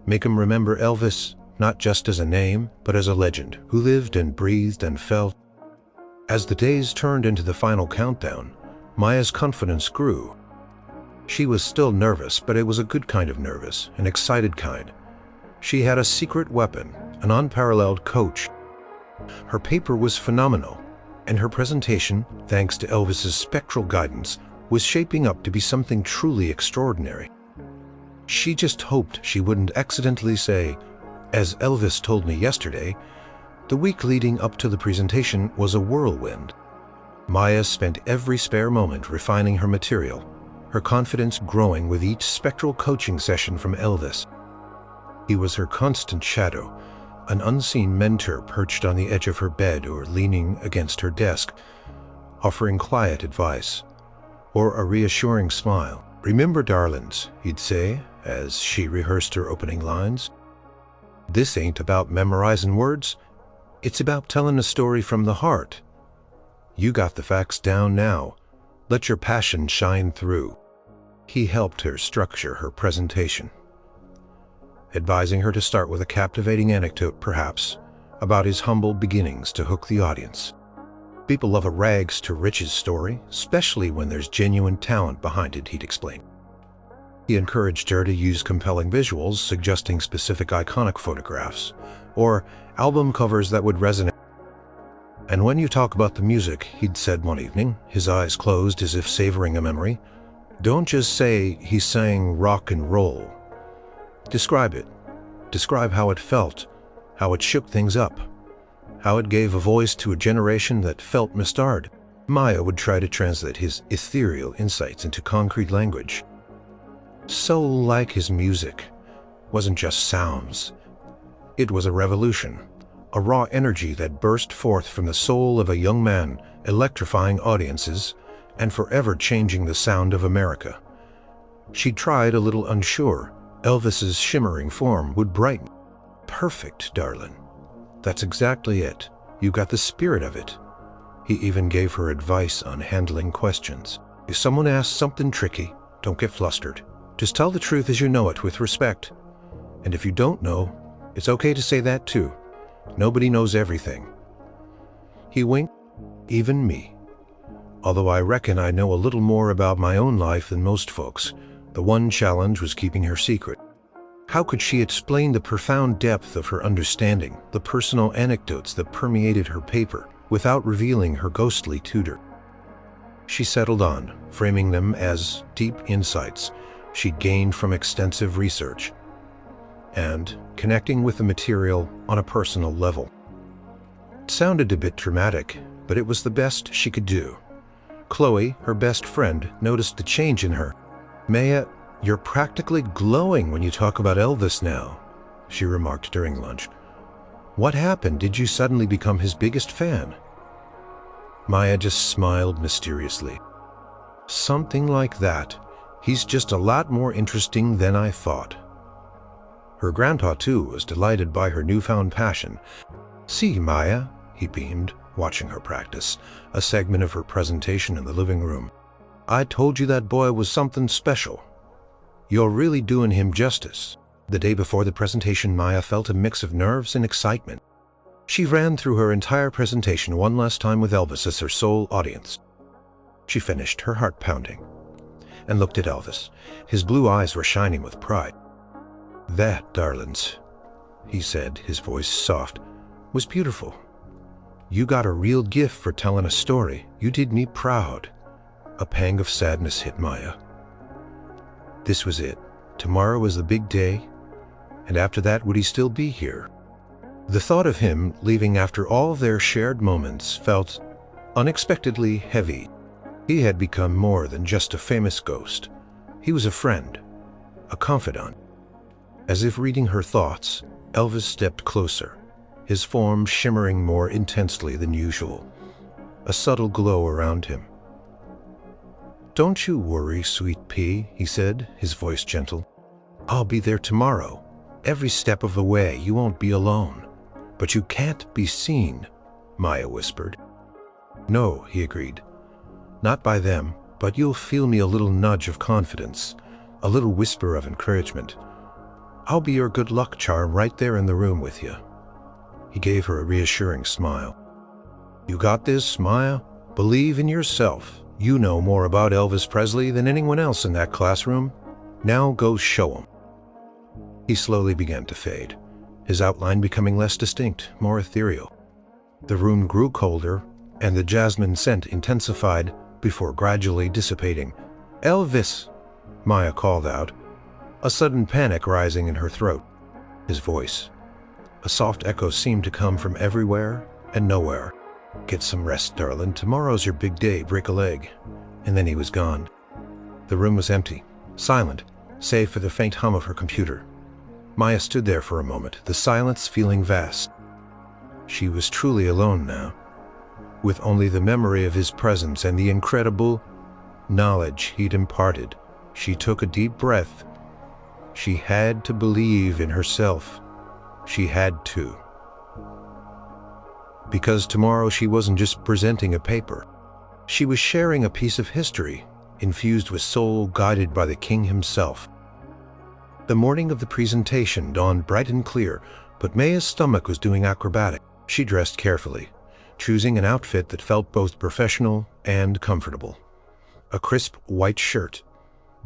Make 'em remember Elvis, not just as a name, but as a legend who lived and breathed and felt." As the days turned into the final countdown, Maya's confidence grew. She was still nervous, but it was a good kind of nervous, an excited kind. She had a secret weapon, an unparalleled coach. Her paper was phenomenal, and her presentation, thanks to Elvis's spectral guidance, was shaping up to be something truly extraordinary. She just hoped she wouldn't accidentally say, "As Elvis told me yesterday," the week leading up to the presentation was a whirlwind. Maya spent every spare moment refining her material, her confidence growing with each spectral coaching session from Elvis. He was her constant shadow, an unseen mentor perched on the edge of her bed or leaning against her desk, offering quiet advice or a reassuring smile. "Remember, darlings," he'd say as she rehearsed her opening lines, "this ain't about memorizing words. It's about telling a story from the heart. You got the facts down now. Let your passion shine through." He helped her structure her presentation, advising her to start with a captivating anecdote, perhaps, about his humble beginnings to hook the audience. People love a rags to riches story, especially when there's genuine talent behind it, he'd explain. He encouraged her to use compelling visuals, suggesting specific iconic photographs or album covers that would resonate. "And when you talk about the music," he'd said one evening, his eyes closed as if savoring a memory, "don't just say he sang rock and roll. Describe it. Describe how it felt, how it shook things up, how it gave a voice to a generation that felt misstarred." Maya would try to translate his ethereal insights into concrete language. So like his music wasn't just sounds. It was a revolution, a raw energy that burst forth from the soul of a young man, electrifying audiences and forever changing the sound of America. She tried, a little unsure. Elvis's shimmering form would brighten. "Perfect, darling. That's exactly it. You got the spirit of it." He even gave her advice on handling questions. "If someone asks something tricky, don't get flustered. Just tell the truth as you know it with respect. And if you don't know, it's okay to say that too. Nobody knows everything." He winked. "Even me. Although I reckon I know a little more about my own life than most folks." The one challenge was keeping her secret. How could she explain the profound depth of her understanding, the personal anecdotes that permeated her paper, without revealing her ghostly tutor? She settled on, framing them as deep insights she'd gained from extensive research, and connecting with the material on a personal level. It sounded a bit dramatic, but it was the best she could do. Chloe, her best friend, noticed the change in her. "Maya, you're practically glowing when you talk about Elvis now," she remarked during lunch. "What happened? Did you suddenly become his biggest fan?" Maya just smiled mysteriously. "Something like that. He's just a lot more interesting than I thought." Her grandpa, too, was delighted by her newfound passion. "See, Maya," he beamed, watching her practice, a segment of her presentation in the living room. "I told you that boy was something special. You're really doing him justice." The day before the presentation, Maya felt a mix of nerves and excitement. She ran through her entire presentation one last time with Elvis as her sole audience. She finished, her heart pounding, and looked at Elvis. His blue eyes were shining with pride. "That, darlings," he said, his voice soft, "was beautiful. You got a real gift for telling a story. You did me proud." A pang of sadness hit Maya. This was it. Tomorrow was the big day. And after that, would he still be here? The thought of him leaving after all their shared moments felt unexpectedly heavy. He had become more than just a famous ghost. He was a friend, a confidant. As if reading her thoughts, Elvis stepped closer, his form shimmering more intensely than usual, a subtle glow around him. "Don't you worry, sweet pea," he said, his voice gentle. "I'll be there tomorrow. Every step of the way, you won't be alone." "But you can't be seen," Maya whispered. "No," he agreed. "Not by them, but you'll feel me a little nudge of confidence, a little whisper of encouragement. I'll be your good luck charm right there in the room with you." He gave her a reassuring smile. "You got this, Maya. Believe in yourself. You know more about Elvis Presley than anyone else in that classroom. Now go show him." He slowly began to fade, his outline becoming less distinct, more ethereal. The room grew colder, and the jasmine scent intensified before gradually dissipating. "Elvis!" Maya called out, a sudden panic rising in her throat. His voice, a soft echo, seemed to come from everywhere and nowhere. "Get some rest, darling. Tomorrow's your big day. Break a leg." And then he was gone. The room was empty, silent, save for the faint hum of her computer. Maya stood there for a moment, the silence feeling vast. She was truly alone now, with only the memory of his presence and the incredible knowledge he'd imparted. She took a deep breath. She had to believe in herself. She had to. Because tomorrow she wasn't just presenting a paper. She was sharing a piece of history, infused with soul, guided by the king himself. The morning of the presentation dawned bright and clear, but Maya's stomach was doing acrobatic. She dressed carefully, choosing an outfit that felt both professional and comfortable. A crisp white shirt,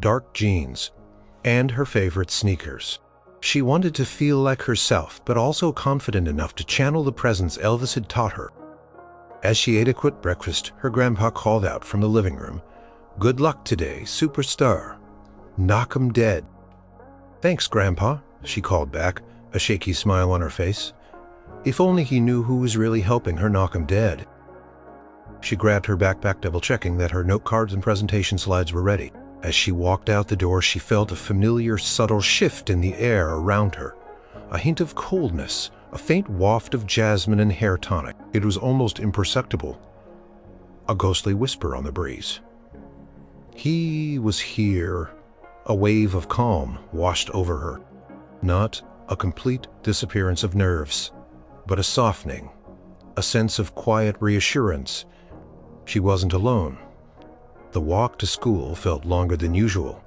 dark jeans, and her favorite sneakers. She wanted to feel like herself, but also confident enough to channel the presence Elvis had taught her. As she ate a quick breakfast, her grandpa called out from the living room, "Good luck today, superstar. Knock 'em dead." "Thanks, Grandpa," she called back, a shaky smile on her face. If only he knew who was really helping her knock him dead. She grabbed her backpack, double-checking that her note cards and presentation slides were ready. As she walked out the door, she felt a familiar, subtle shift in the air around her. A hint of coldness, a faint waft of jasmine and hair tonic. It was almost imperceptible. A ghostly whisper on the breeze. He was here. A wave of calm washed over her. Not a complete disappearance of nerves, but a softening, a sense of quiet reassurance. She wasn't alone. The walk to school felt longer than usual.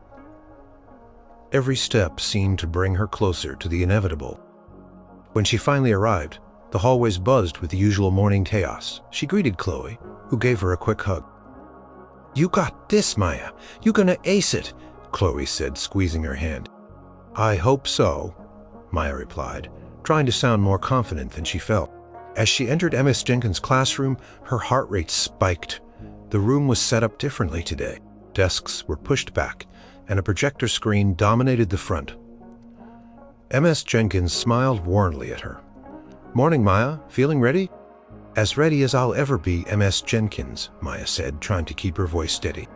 Every step seemed to bring her closer to the inevitable. When she finally arrived, the hallways buzzed with the usual morning chaos. She greeted Chloe, who gave her a quick hug. "You got this, Maya. You gonna ace it," Chloe said, squeezing her hand. "I hope so," Maya replied, trying to sound more confident than she felt. As she entered Ms. Jenkins' classroom, her heart rate spiked. The room was set up differently today. Desks were pushed back, and a projector screen dominated the front. Ms. Jenkins smiled warmly at her. "Morning, Maya. Feeling ready?" "As ready as I'll ever be, Ms. Jenkins," Maya said, trying to keep her voice steady.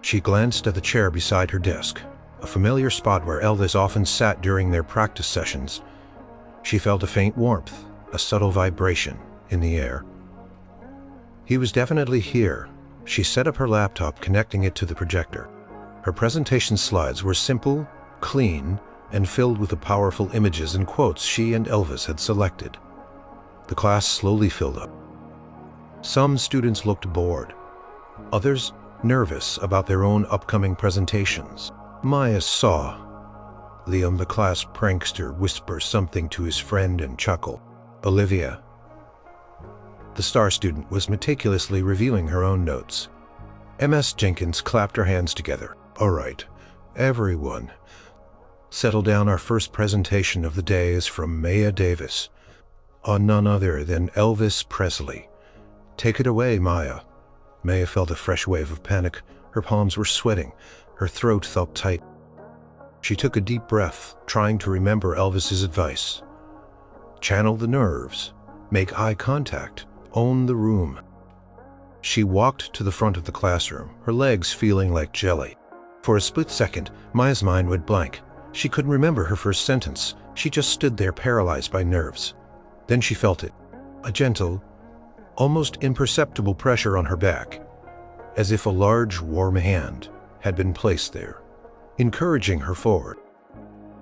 She glanced at the chair beside her desk, a familiar spot where Elvis often sat during their practice sessions. She felt a faint warmth, a subtle vibration in the air. He was definitely here. She set up her laptop, connecting it to the projector. Her presentation slides were simple, clean, and filled with the powerful images and quotes she and Elvis had selected. The class slowly filled up. Some students looked bored, others nervous about their own upcoming presentations. Maya saw Liam, the class prankster, whisper something to his friend and chuckle. Olivia, the star student, was meticulously reviewing her own notes. Ms. Jenkins clapped her hands together. "All right, everyone, settle down. Our first presentation of the day is from Maya Davis, on none other than Elvis Presley. Take it away, Maya." Maya felt a fresh wave of panic. Her palms were sweating. Her throat felt tight. She took a deep breath, trying to remember Elvis's advice. Channel the nerves, make eye contact, own the room. She walked to the front of the classroom, her legs feeling like jelly. For a split second, Maya's mind went blank. She couldn't remember her first sentence. She just stood there paralyzed by nerves. Then she felt it, a gentle, almost imperceptible pressure on her back, as if a large, warm hand had been placed there, encouraging her forward.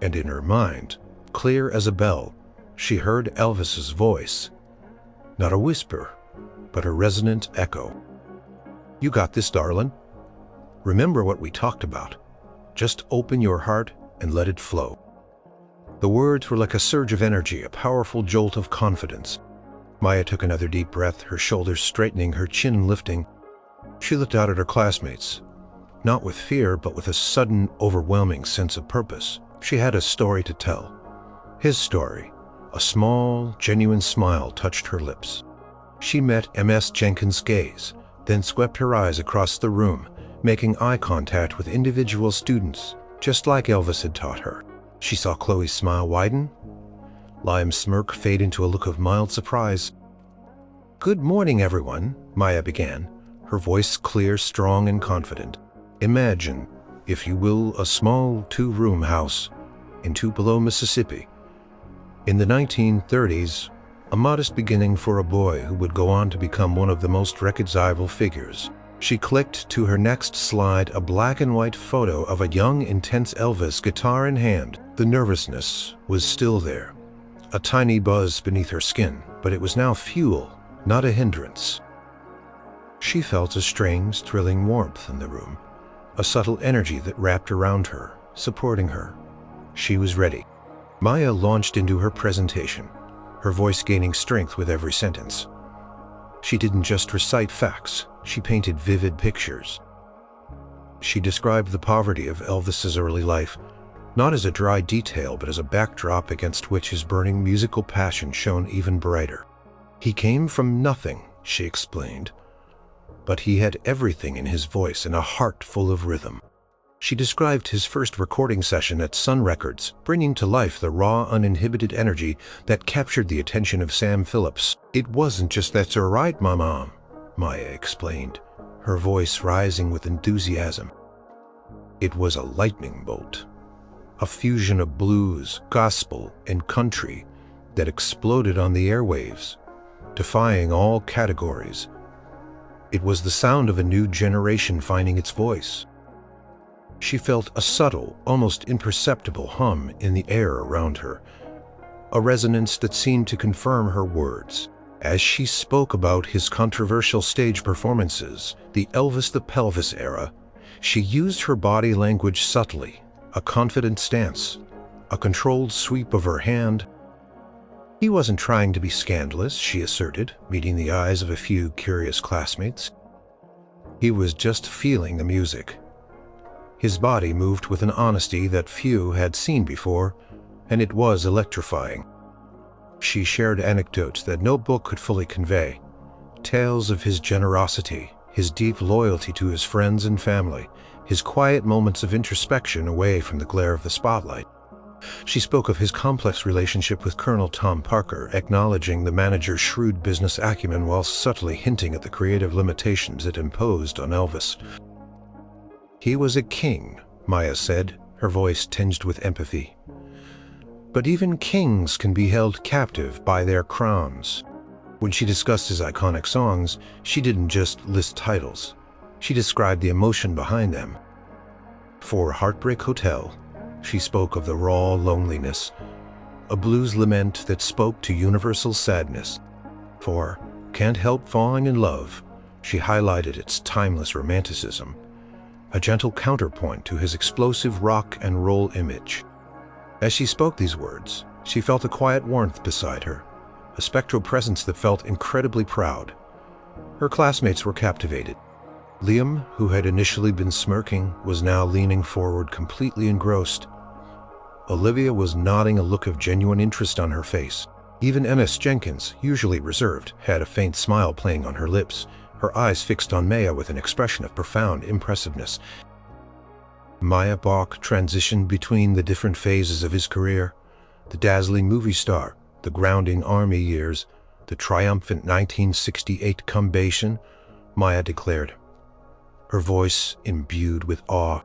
And in her mind, clear as a bell, she heard Elvis's voice. Not a whisper, but a resonant echo. You got this, darling. Remember what we talked about. Just open your heart and let it flow. The words were like a surge of energy, a powerful jolt of confidence. Maya took another deep breath, her shoulders straightening, her chin lifting. She looked out at her classmates, not with fear, but with a sudden, overwhelming sense of purpose. She had a story to tell. His story. A small, genuine smile touched her lips. She met Ms. Jenkins' gaze, then swept her eyes across the room, making eye contact with individual students, just like Elvis had taught her. She saw Chloe's smile widen, Liam's smirk fade into a look of mild surprise. Good morning, everyone, Maya began, her voice clear, strong, and confident. Imagine, if you will, a small two-room house in Tupelo, Mississippi. In the 1930s, a modest beginning for a boy who would go on to become one of the most recognizable figures. She clicked to her next slide, a black and white photo of a young, intense Elvis, guitar in hand. The nervousness was still there, a tiny buzz beneath her skin, but it was now fuel, not a hindrance. She felt a strange, thrilling warmth in the room, a subtle energy that wrapped around her, supporting her. She was ready. Maya launched into her presentation, her voice gaining strength with every sentence. She didn't just recite facts, she painted vivid pictures. She described the poverty of Elvis's early life, not as a dry detail, but as a backdrop against which his burning musical passion shone even brighter. He came from nothing, she explained, but he had everything in his voice and a heart full of rhythm. She described his first recording session at Sun Records, bringing to life the raw, uninhibited energy that captured the attention of Sam Phillips. It wasn't just "that's all right, Mama," Maya explained, her voice rising with enthusiasm. It was a lightning bolt, a fusion of blues, gospel, and country that exploded on the airwaves, defying all categories. It was the sound of a new generation finding its voice. She felt a subtle, almost imperceptible hum in the air around her, a resonance that seemed to confirm her words. As she spoke about his controversial stage performances, the Elvis the Pelvis era, she used her body language subtly, a confident stance, a controlled sweep of her hand. He wasn't trying to be scandalous, she asserted, meeting the eyes of a few curious classmates. He was just feeling the music. His body moved with an honesty that few had seen before, and it was electrifying. She shared anecdotes that no book could fully convey, tales of his generosity, his deep loyalty to his friends and family, his quiet moments of introspection away from the glare of the spotlight. She spoke of his complex relationship with Colonel Tom Parker, acknowledging the manager's shrewd business acumen while subtly hinting at the creative limitations it imposed on Elvis. He was a king, Maya said, her voice tinged with empathy. But even kings can be held captive by their crowns. When she discussed his iconic songs, she didn't just list titles. She described the emotion behind them. For Heartbreak Hotel, she spoke of the raw loneliness, a blues lament that spoke to universal sadness. For Can't Help Falling in Love, she highlighted its timeless romanticism, a gentle counterpoint to his explosive rock and roll image. As she spoke these words, she felt a quiet warmth beside her, a spectral presence that felt incredibly proud. Her classmates were captivated. Liam, who had initially been smirking, was now leaning forward, completely engrossed. Olivia was nodding, a look of genuine interest on her face. Even Ms. Jenkins, usually reserved, had a faint smile playing on her lips, her eyes fixed on Maya with an expression of profound impressiveness. Maya Bach transitioned between the different phases of his career: the dazzling movie star, the grounding army years, the triumphant 1968 comeback, Maya declared, her voice imbued with awe.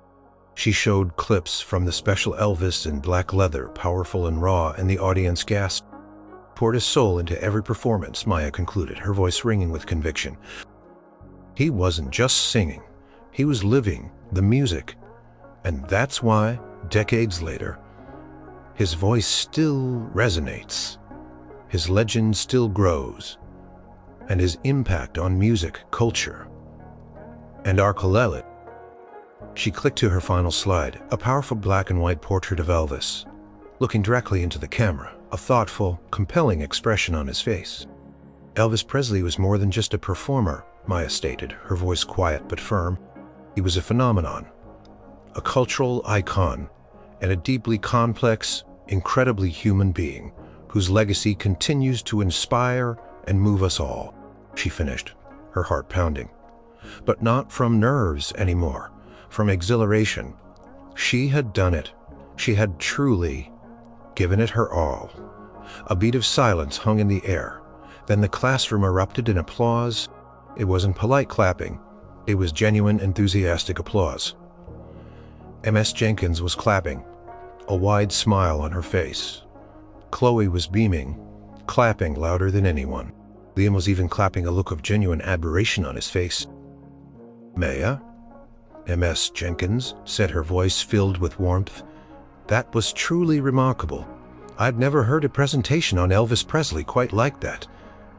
She showed clips from the special Elvis in black leather, powerful and raw, and the audience gasped. Poured his soul into every performance, Maya concluded, her voice ringing with conviction. He wasn't just singing, he was living the music. And that's why, decades later, his voice still resonates, his legend still grows, and his impact on music, culture, and our collective. She clicked to her final slide, a powerful black and white portrait of Elvis, looking directly into the camera, a thoughtful, compelling expression on his face. Elvis Presley was more than just a performer, Maya stated, her voice quiet but firm. He was a phenomenon, a cultural icon, and a deeply complex, incredibly human being whose legacy continues to inspire and move us all. She finished, her heart pounding. But not from nerves anymore, from exhilaration. She had done it. She had truly given it her all. A beat of silence hung in the air. Then the classroom erupted in applause. It wasn't polite clapping. It was genuine, enthusiastic applause. Ms. Jenkins was clapping, a wide smile on her face. Chloe was beaming, clapping louder than anyone. Liam was even clapping, a look of genuine admiration on his face. Maya? Ms. Jenkins said, her voice filled with warmth. That was truly remarkable. I'd never heard a presentation on Elvis Presley quite like that.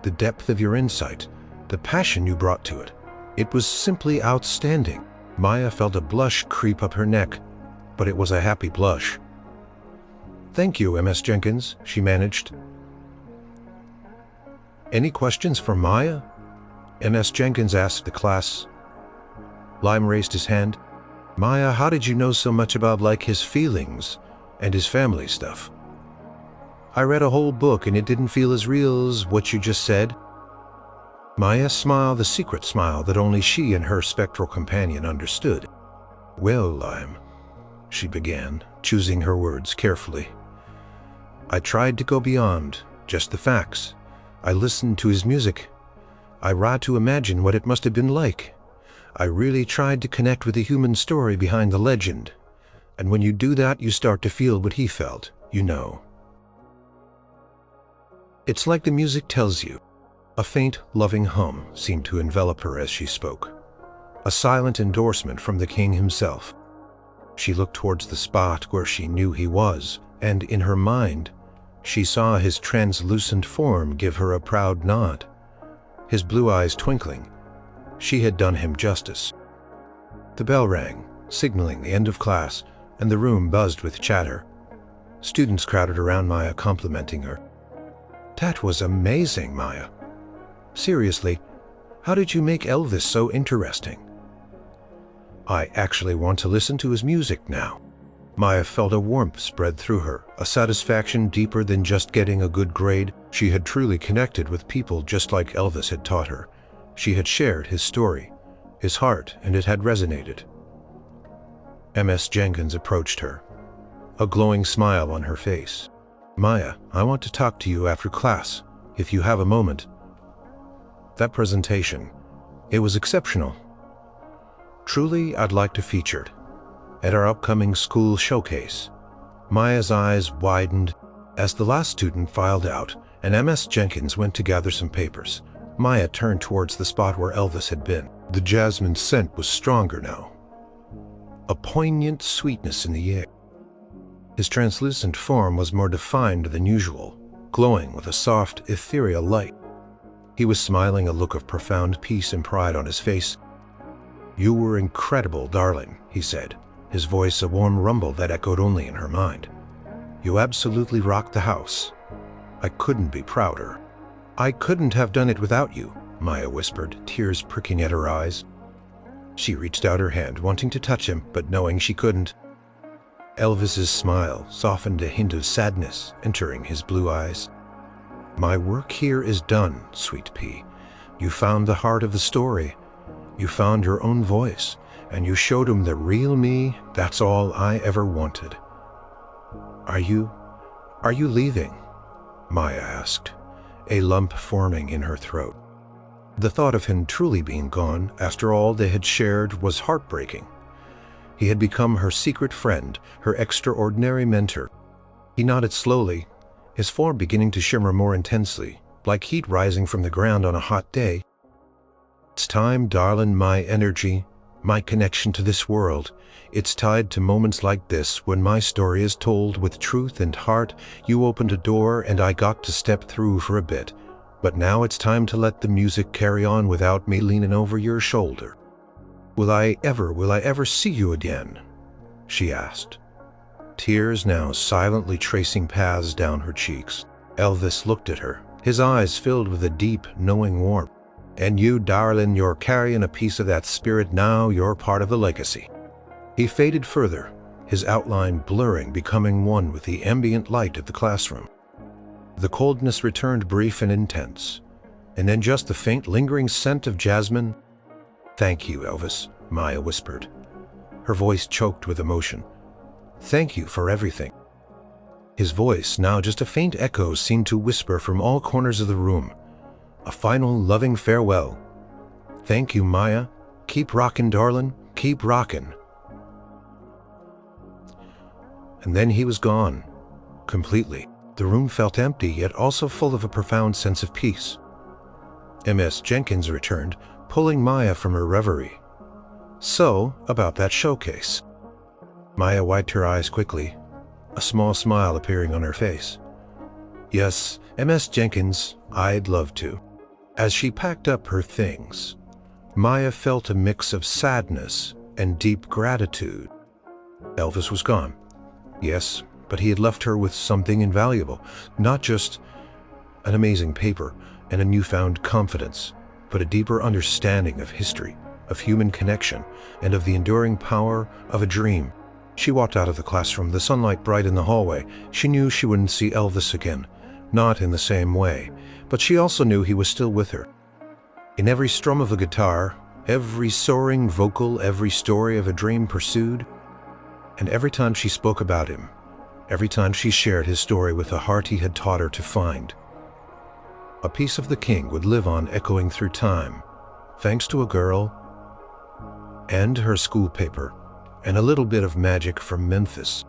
The depth of your insight, the passion you brought to it. It was simply outstanding. Maya felt a blush creep up her neck, but it was a happy blush. Thank you, Ms. Jenkins, she managed. Any questions for Maya? Ms. Jenkins asked the class. Lime raised his hand. Maya, how did you know so much about his feelings and his family stuff? I read a whole book and it didn't feel as real as what you just said. Maya smiled, the secret smile that only she and her spectral companion understood. Well, Lime, she began, choosing her words carefully. I tried to go beyond just the facts. I listened to his music. I tried to imagine what it must have been like. I really tried to connect with the human story behind the legend. And when you do that, you start to feel what he felt, you know. It's like the music tells you. A faint, loving hum seemed to envelop her as she spoke. A silent endorsement from the king himself. She looked towards the spot where she knew he was, and in her mind, she saw his translucent form give her a proud nod. His blue eyes twinkling. She had done him justice. The bell rang, signaling the end of class, and the room buzzed with chatter. Students crowded around Maya, complimenting her. That was amazing, Maya. Seriously, how did you make Elvis so interesting? I actually want to listen to his music now. Maya felt a warmth spread through her, a satisfaction deeper than just getting a good grade. She had truly connected with people just like Elvis had taught her. She had shared his story, his heart, and it had resonated. Ms. Jenkins approached her, a glowing smile on her face. Maya, I want to talk to you after class, if you have a moment. That presentation, it was exceptional. Truly, I'd like to feature it at our upcoming school showcase. Maya's eyes widened as the last student filed out, and Ms. Jenkins went to gather some papers. Maya turned towards the spot where Elvis had been. The jasmine scent was stronger now, a poignant sweetness in the air. His translucent form was more defined than usual, glowing with a soft, ethereal light. He was smiling, a look of profound peace and pride on his face. You were incredible, darling, he said, his voice a warm rumble that echoed only in her mind. You absolutely rocked the house. I couldn't be prouder. I couldn't have done it without you, Maya whispered, tears pricking at her eyes. She reached out her hand, wanting to touch him, but knowing she couldn't. Elvis's smile softened, a hint of sadness entering his blue eyes. My work here is done, sweet pea. You found the heart of the story. You found your own voice, and you showed him the real me. That's all I ever wanted." Are you leaving?" Maya asked, a lump forming in her throat. The thought of him truly being gone, after all they had shared, was heartbreaking. He had become her secret friend, her extraordinary mentor. He nodded slowly, his form beginning to shimmer more intensely, like heat rising from the ground on a hot day. "It's time, darling, my energy, my connection to this world. It's tied to moments like this when my story is told with truth and heart. You opened a door and I got to step through for a bit. But now it's time to let the music carry on without me leaning over your shoulder. Will I ever see you again?" she asked, tears now silently tracing paths down her cheeks. Elvis looked at her, his eyes filled with a deep, knowing warmth. "And you, darling, you're carrying a piece of that spirit now. You're part of the legacy." He faded further, his outline blurring, becoming one with the ambient light of the classroom. The coldness returned, brief and intense, and then just the faint, lingering scent of jasmine. "Thank you, Elvis," Maya whispered, her voice choked with emotion. "Thank you for everything." His voice, now just a faint echo, seemed to whisper from all corners of the room. A final, loving farewell. "Thank you, Maya. Keep rockin', darling. Keep rockin'." And then he was gone, completely. The room felt empty, yet also full of a profound sense of peace. Ms. Jenkins returned, pulling Maya from her reverie. "So, about that showcase." Maya wiped her eyes quickly, a small smile appearing on her face. "Yes, Ms. Jenkins, I'd love to." As she packed up her things, Maya felt a mix of sadness and deep gratitude. Elvis was gone. Yes, but he had left her with something invaluable, not just an amazing paper and a newfound confidence, but a deeper understanding of history, of human connection, and of the enduring power of a dream. She walked out of the classroom, the sunlight bright in the hallway. She knew she wouldn't see Elvis again, not in the same way, but she also knew he was still with her. In every strum of a guitar, every soaring vocal, every story of a dream pursued, and every time she spoke about him, every time she shared his story with the heart he had taught her to find. A piece of the king would live on, echoing through time, thanks to a girl and her school paper, and a little bit of magic from Memphis.